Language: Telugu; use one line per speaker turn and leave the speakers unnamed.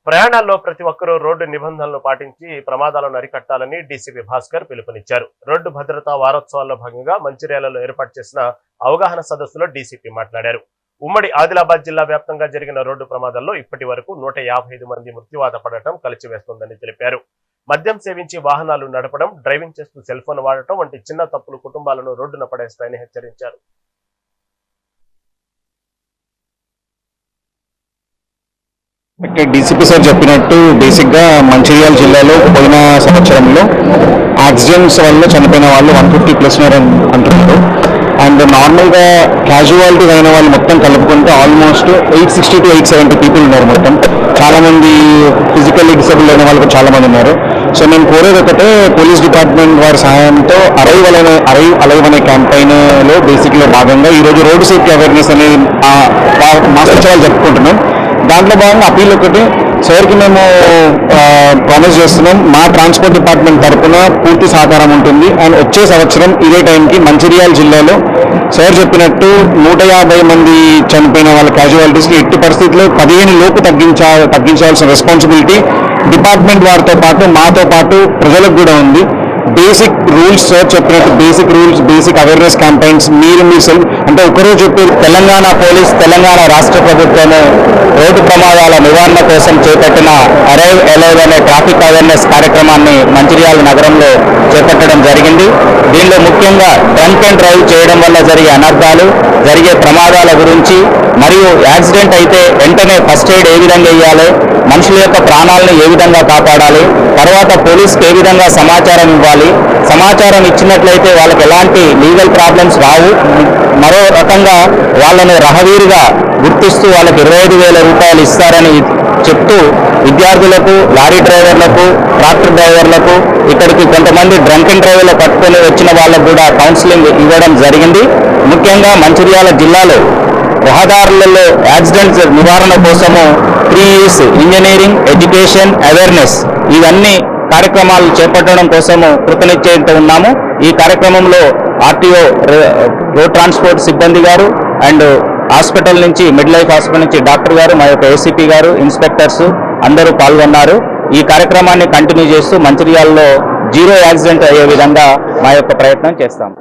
ప్రయాణాల్లో ప్రతి ఒక్కరూ రోడ్డు నిబంధనలను పాటించి ప్రమాదాలను అరికట్టాలని డీసీపీ భాస్కర్ పిలుపునిచ్చారు. రోడ్డు భద్రతా వారోత్సవాల్లో భాగంగా మంచిర్యాలలో ఏర్పాటు చేసిన అవగాహన సదస్సులో డీసీపీ మాట్లాడారు. ఉమ్మడి ఆదిలాబాద్ జిల్లా వ్యాప్తంగా జరిగిన రోడ్డు ప్రమాదాల్లో ఇప్పటి వరకు 155 మంది మృత్యువాత పడటం కలిచివేస్తోందని తెలిపారు. మద్యం సేవించి వాహనాలు నడపడం, డ్రైవింగ్ చేస్తూ సెల్ ఫోన్ వాడటం వంటి చిన్న తప్పులు కుటుంబాలను రోడ్డున పడేస్తాయని హెచ్చరించారు.
డీసీపీ సార్ చెప్పినట్టు బేసిక్గా మంచిర్యాల జిల్లాలో పోయిన సంవత్సరంలో యాక్సిడెంట్స్ వల్ల చనిపోయిన వాళ్ళు 150+ అంటున్నారు. అండ్ నార్మల్గా క్యాజువాలిటీ అయిన వాళ్ళు మొత్తం కలుపుకుంటే ఆల్మోస్ట్ 860 to 870 పీపుల్ ఉన్నారు. మొత్తం చాలామంది ఫిజికల్లీ డిసేబుల్ అయిన వాళ్ళు చాలా మంది ఉన్నారు. సో నేను కోరేది ఒకటే, పోలీస్ డిపార్ట్మెంట్ వారి సహాయంతో అరైవ్ అనే క్యాంపెయిన్లో బేసిక్లో భాగంగా ఈరోజు రోడ్డు సేఫ్టీ అవేర్నెస్ అనేది మాసోత్సవాలు జరుపుకుంటున్నాం. దాంట్లో భాగంగా అపీల్ ఒకటి సార్కి మేము ప్రామిస్ చేస్తున్నాం, మా ట్రాన్స్పోర్ట్ డిపార్ట్మెంట్ తరఫున పూర్తి సహకారం ఉంటుంది. అండ్ వచ్చే సంవత్సరం ఇదే టైంకి మంచిర్యాల జిల్లాలో సార్ చెప్పినట్టు 150 మంది చనిపోయిన వాళ్ళ క్యాజువాలిటీస్కి ఎట్టి పరిస్థితుల్లో 15 లోపు తగ్గించాల్సిన రెస్పాన్సిబిలిటీ డిపార్ట్మెంట్ వారితో పాటు మాతో పాటు ప్రజలకు కూడా ఉంది. బేసిక్ రూల్స్ సార్ చెప్పినట్టు basic rules, basic awareness campaigns మీరు సెల్ఫ్ అంటే ఒకరోజు చెప్పి తెలంగాణ పోలీస్, తెలంగాణ రాష్ట్ర ప్రభుత్వం రోడ్డు ప్రమాదాల నివారణ కోసం చేపట్టిన అరైవ్ అనే ట్రాఫిక్ అవేర్నెస్ కార్యక్రమాన్ని మంచిర్యాల నగరంలో చేపట్టడం జరిగింది. దీనిలో ముఖ్యంగా డ్రంక్ అండ్ డ్రైవ్ చేయడం వల్ల జరిగే అనర్థాలు, జరిగే ప్రమాదాల గురించి, మరియు యాక్సిడెంట్ అయితే వెంటనే ఫస్ట్ ఎయిడ్ ఏ విధంగా ఇవ్వాలి, మనుషుల యొక్క ప్రాణాలను ఏ విధంగా కాపాడాలి, తర్వాత పోలీస్కి ఏ విధంగా సమాచారం ఇవ్వాలి, సమాచారం ఇచ్చినట్లయితే వాళ్ళకి ఎలాంటి లీగల్ ప్రాబ్లమ్స్ రావు, మరో రకంగా వాళ్ళని రహవీరుగా గుర్తిస్తూ వాళ్ళకి 25,000 రూపాయలు ఇస్తారని చెప్తూ విద్యార్థులకు, లారీ డ్రైవర్లకు, ట్రాక్టర్ డ్రైవర్లకు, ఇక్కడికి కొంతమంది డ్రంక్ అండ్ డ్రైవర్లు పట్టుకొని వచ్చిన వాళ్ళకు కూడా కౌన్సిలింగ్ ఇవ్వడం జరిగింది. ముఖ్యంగా మంచిర్యాల జిల్లాలో రహదారులలో యాక్సిడెంట్స్ నివారణ కోసము 3 E's ఇంజనీరింగ్, ఎడ్యుకేషన్, అవేర్నెస్ ఇవన్నీ కార్యక్రమాలు చేపట్టడం కోసము కృతనిశ్చయంతో ఉన్నాము. ఈ కార్యక్రమంలో ఆర్టీఓ, రోడ్ ట్రాన్స్పోర్ట్ సిబ్బంది గారు అండ్ హాస్పిటల్ నుంచి, మిడ్ లైఫ్ హాస్పిటల్ నుంచి డాక్టర్ గారు, మా యొక్క ఏసీపీ గారు, ఇన్స్పెక్టర్స్ అందరూ పాల్గొన్నారు. ఈ కార్యక్రమాన్ని కంటిన్యూ చేస్తూ మంచిర్యాలలో 0 యాక్సిడెంట్ అయ్యే విధంగా మా యొక్క ప్రయత్నం చేస్తాం.